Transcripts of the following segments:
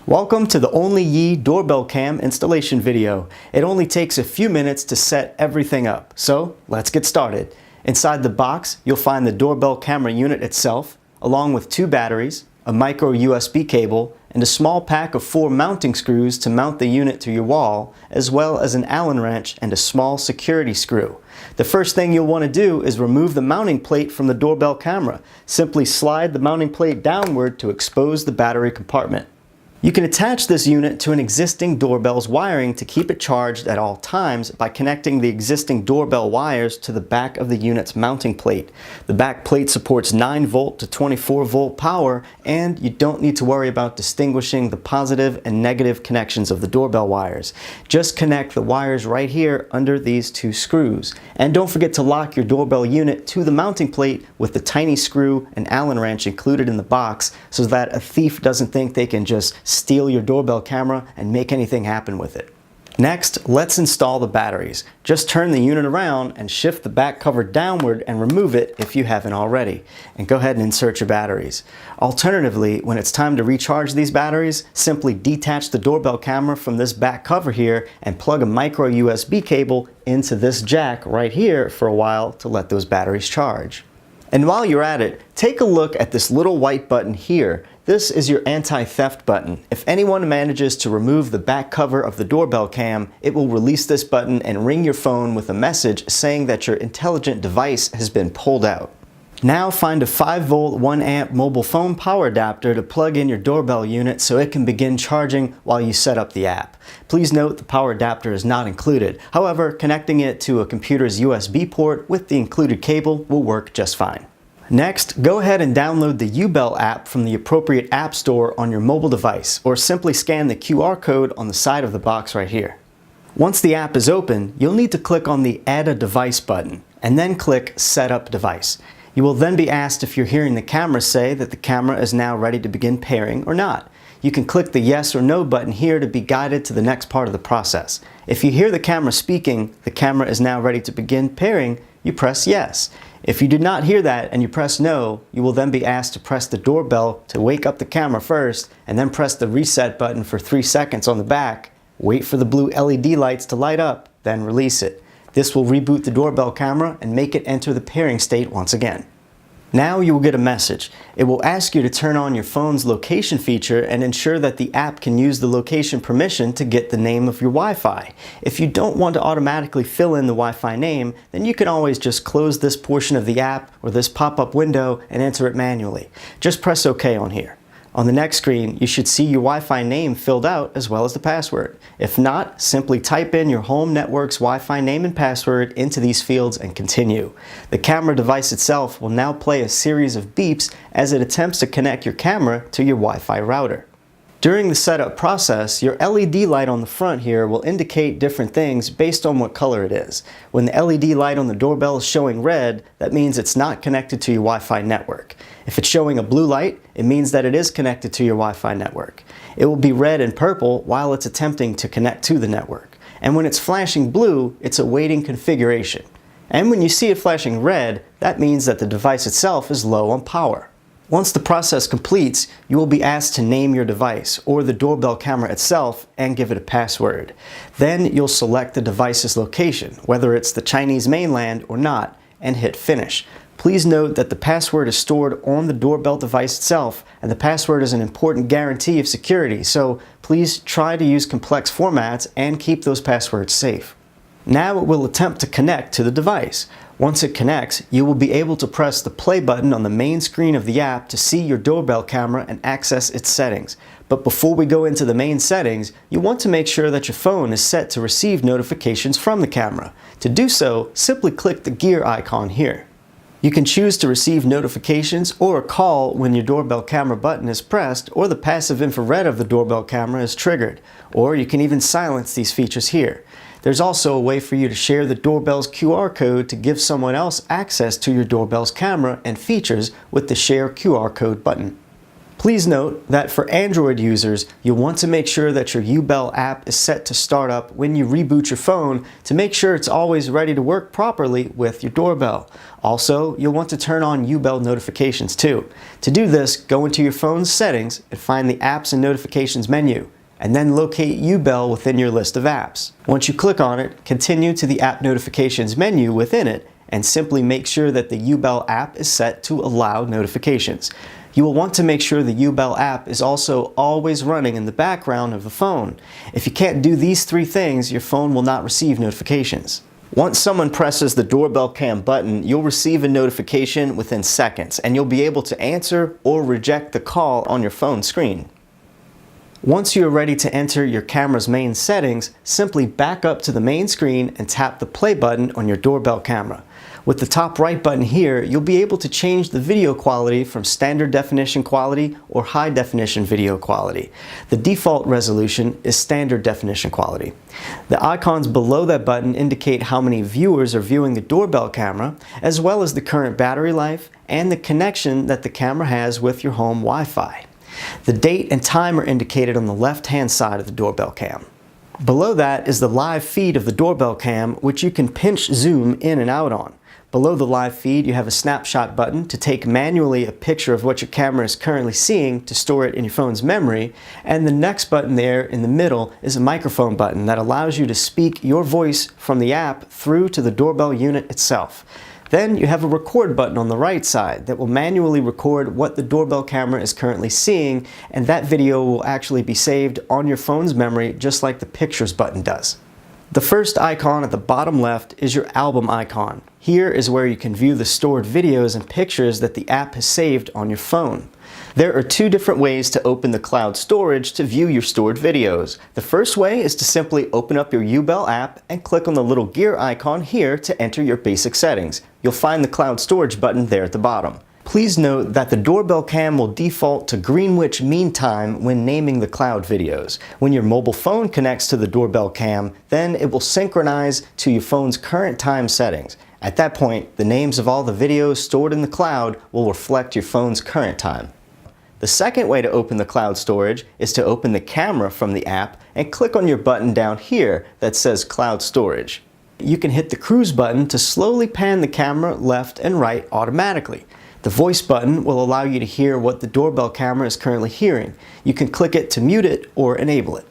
Welcome to the OnLyee doorbell cam installation video. It only takes a few minutes to set everything up, so let's get started. Inside the box, you'll find the doorbell camera unit itself, along with 2 batteries, a micro USB cable, and a small pack of 4 mounting screws to mount the unit to your wall, as well as an Allen wrench and a small security screw. The first thing you'll want to do is remove the mounting plate from the doorbell camera. Simply slide the mounting plate downward to expose the battery compartment. You can attach this unit to an existing doorbell's wiring to keep it charged at all times by connecting the existing doorbell wires to the back of the unit's mounting plate. The back plate supports 9 volt to 24 volt power, and you don't need to worry about distinguishing the positive and negative connections of the doorbell wires. Just connect the wires right here under these 2 screws. And don't forget to lock your doorbell unit to the mounting plate with the tiny screw and Allen wrench included in the box so that a thief doesn't think they can just steal your doorbell camera and make anything happen with it. Next, let's install the batteries. Just turn the unit around and shift the back cover downward and remove it if you haven't already. And go ahead and insert your batteries. Alternatively, when it's time to recharge these batteries, simply detach the doorbell camera from this back cover here and plug a micro USB cable into this jack right here for a while to let those batteries charge. And while you're at it, take a look at this little white button here. This is your anti-theft button. If anyone manages to remove the back cover of the doorbell cam, it will release this button and ring your phone with a message saying that your intelligent device has been pulled out. Now find a 5 volt 1 amp mobile phone power adapter to plug in your doorbell unit so it can begin charging while you set up the app. Please note the power adapter is not included. However, connecting it to a computer's USB port with the included cable will work just fine. Next, go ahead and download the Doorbell app from the appropriate app store on your mobile device, or simply scan the QR code on the side of the box right here. Once the app is open, you'll need to click on the Add a Device button, and then click Set Up Device. You will then be asked if you're hearing the camera say that the camera is now ready to begin pairing or not. You can click the Yes or No button here to be guided to the next part of the process. If you hear the camera speaking, the camera is now ready to begin pairing, you press Yes. If you did not hear that and you press No, you will then be asked to press the doorbell to wake up the camera first, and then press the reset button for 3 seconds on the back, wait for the blue LED lights to light up, then release it. This will reboot the doorbell camera and make it enter the pairing state once again. Now you will get a message. It will ask you to turn on your phone's location feature and ensure that the app can use the location permission to get the name of your Wi-Fi. If you don't want to automatically fill in the Wi-Fi name, then you can always just close this portion of the app or this pop-up window and enter it manually. Just press OK on here. On the next screen, you should see your Wi-Fi name filled out as well as the password. If not, simply type in your home network's Wi-Fi name and password into these fields and continue. The camera device itself will now play a series of beeps as it attempts to connect your camera to your Wi-Fi router. During the setup process, your LED light on the front here will indicate different things based on what color it is. When the LED light on the doorbell is showing red, that means it's not connected to your Wi-Fi network. If it's showing a blue light, it means that it is connected to your Wi-Fi network. It will be red and purple while it's attempting to connect to the network. And when it's flashing blue, it's awaiting configuration. And when you see it flashing red, that means that the device itself is low on power. Once the process completes, you will be asked to name your device or the doorbell camera itself and give it a password. Then you'll select the device's location, whether it's the Chinese mainland or not, and hit Finish. Please note that the password is stored on the doorbell device itself, and the password is an important guarantee of security, so please try to use complex formats and keep those passwords safe. Now it will attempt to connect to the device. Once it connects, you will be able to press the play button on the main screen of the app to see your doorbell camera and access its settings. But before we go into the main settings, you want to make sure that your phone is set to receive notifications from the camera. To do so, simply click the gear icon here. You can choose to receive notifications or a call when your doorbell camera button is pressed or the passive infrared of the doorbell camera is triggered. Or you can even silence these features here. There's also a way for you to share the doorbell's QR code to give someone else access to your doorbell's camera and features with the Share QR Code button. Please note that for Android users, you'll want to make sure that your Doorbell app is set to start up when you reboot your phone to make sure it's always ready to work properly with your doorbell. Also, you'll want to turn on Doorbell notifications too. To do this, go into your phone's settings and find the Apps and Notifications menu, and then locate Doorbell within your list of apps. Once you click on it, continue to the App Notifications menu within it, and simply make sure that the Doorbell app is set to allow notifications. You will want to make sure the Doorbell app is also always running in the background of the phone. If you can't do these three things, your phone will not receive notifications. Once someone presses the doorbell cam button, you'll receive a notification within seconds, and you'll be able to answer or reject the call on your phone screen. Once you are ready to enter your camera's main settings, simply back up to the main screen and tap the play button on your doorbell camera. With the top right button here, you'll be able to change the video quality from standard definition quality or high definition video quality. The default resolution is standard definition quality. The icons below that button indicate how many viewers are viewing the doorbell camera, as well as the current battery life and the connection that the camera has with your home Wi-Fi. The date and time are indicated on the left-hand side of the doorbell cam. Below that is the live feed of the doorbell cam, which you can pinch zoom in and out on. Below the live feed, you have a snapshot button to take manually a picture of what your camera is currently seeing to store it in your phone's memory, and the next button there in the middle is a microphone button that allows you to speak your voice from the app through to the doorbell unit itself. Then you have a record button on the right side that will manually record what the doorbell camera is currently seeing, and that video will actually be saved on your phone's memory just like the pictures button does. The first icon at the bottom left is your album icon. Here is where you can view the stored videos and pictures that the app has saved on your phone. There are two different ways to open the cloud storage to view your stored videos. The first way is to simply open up your Doorbell app and click on the little gear icon here to enter your basic settings. You'll find the cloud storage button there at the bottom. Please note that the doorbell cam will default to Greenwich Mean Time when naming the cloud videos. When your mobile phone connects to the doorbell cam, then it will synchronize to your phone's current time settings. At that point, the names of all the videos stored in the cloud will reflect your phone's current time. The second way to open the cloud storage is to open the camera from the app and click on your button down here that says Cloud Storage. You can hit the cruise button to slowly pan the camera left and right automatically. The voice button will allow you to hear what the doorbell camera is currently hearing. You can click it to mute it or enable it.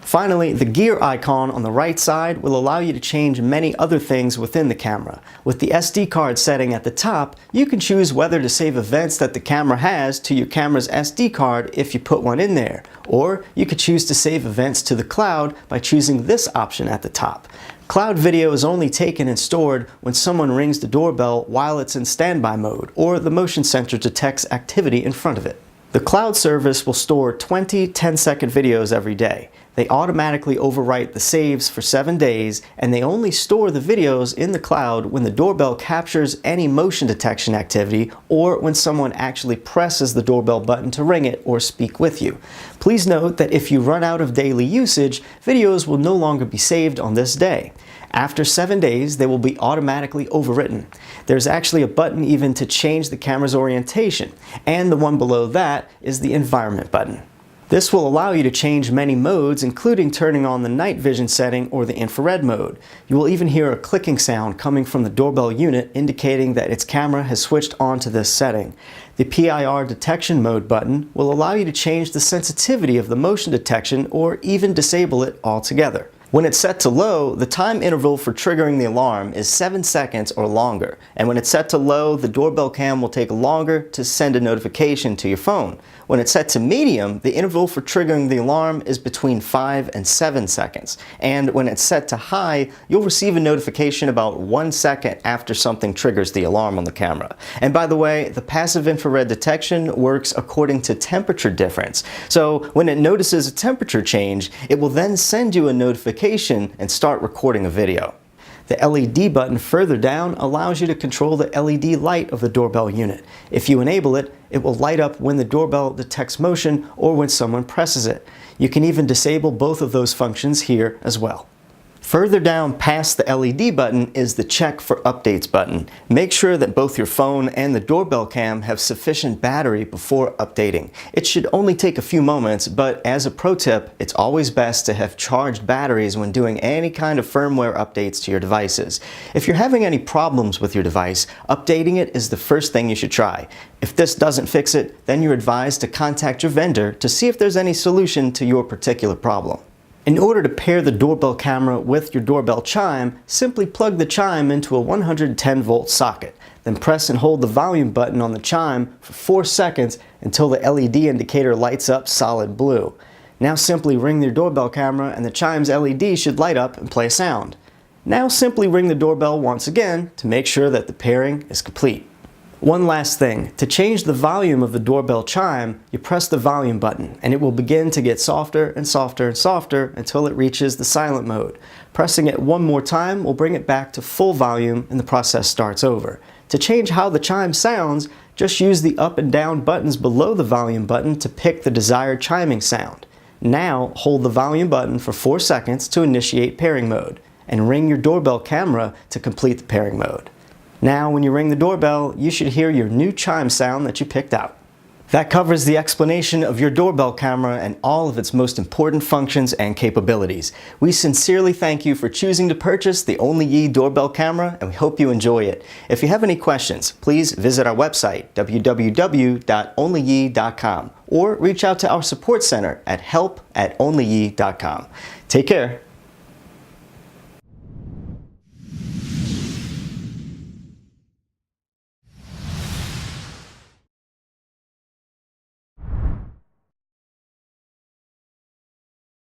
Finally, the gear icon on the right side will allow you to change many other things within the camera. With the SD card setting at the top, you can choose whether to save events that the camera has to your camera's SD card if you put one in there, or you could choose to save events to the cloud by choosing this option at the top. Cloud video is only taken and stored when someone rings the doorbell while it's in standby mode, or the motion sensor detects activity in front of it. The cloud service will store 20 10-second videos every day. They automatically overwrite the saves for 7 days, and they only store the videos in the cloud when the doorbell captures any motion detection activity or when someone actually presses the doorbell button to ring it or speak with you. Please note that if you run out of daily usage, videos will no longer be saved on this day. After 7 days, they will be automatically overwritten. There's actually a button even to change the camera's orientation, and the one below that is the environment button. This will allow you to change many modes, including turning on the night vision setting or the infrared mode. You will even hear a clicking sound coming from the doorbell unit indicating that its camera has switched on to this setting. The PIR detection mode button will allow you to change the sensitivity of the motion detection or even disable it altogether. When it's set to low, the time interval for triggering the alarm is 7 seconds or longer. And when it's set to low, the doorbell cam will take longer to send a notification to your phone. When it's set to medium, the interval for triggering the alarm is between 5 and 7 seconds. And when it's set to high, you'll receive a notification about 1 second after something triggers the alarm on the camera. And by the way, the passive infrared detection works according to temperature difference. So when it notices a temperature change, it will then send you a notification and start recording a video. The LED button further down allows you to control the LED light of the doorbell unit. If you enable it, it will light up when the doorbell detects motion or when someone presses it. You can even disable both of those functions here as well. Further down past the LED button is the Check for Updates button. Make sure that both your phone and the doorbell cam have sufficient battery before updating. It should only take a few moments, but as a pro tip, it's always best to have charged batteries when doing any kind of firmware updates to your devices. If you're having any problems with your device, updating it is the first thing you should try. If this doesn't fix it, then you're advised to contact your vendor to see if there's any solution to your particular problem. In order to pair the doorbell camera with your doorbell chime, simply plug the chime into a 110-volt socket. Then press and hold the volume button on the chime for 4 seconds until the LED indicator lights up solid blue. Now simply ring your doorbell camera and the chime's LED should light up and play a sound. Now simply ring the doorbell once again to make sure that the pairing is complete. One last thing, to change the volume of the doorbell chime, you press the volume button and it will begin to get softer and softer and softer until it reaches the silent mode. Pressing it one more time will bring it back to full volume and the process starts over. To change how the chime sounds, just use the up and down buttons below the volume button to pick the desired chiming sound. Now hold the volume button for 4 seconds to initiate pairing mode and ring your doorbell camera to complete the pairing mode. Now, when you ring the doorbell, you should hear your new chime sound that you picked out. That covers the explanation of your doorbell camera and all of its most important functions and capabilities. We sincerely thank you for choosing to purchase the OnLyee doorbell camera, and we hope you enjoy it. If you have any questions, please visit our website, www.onlyee.com, or reach out to our support center at help@onlyee.com. Take care.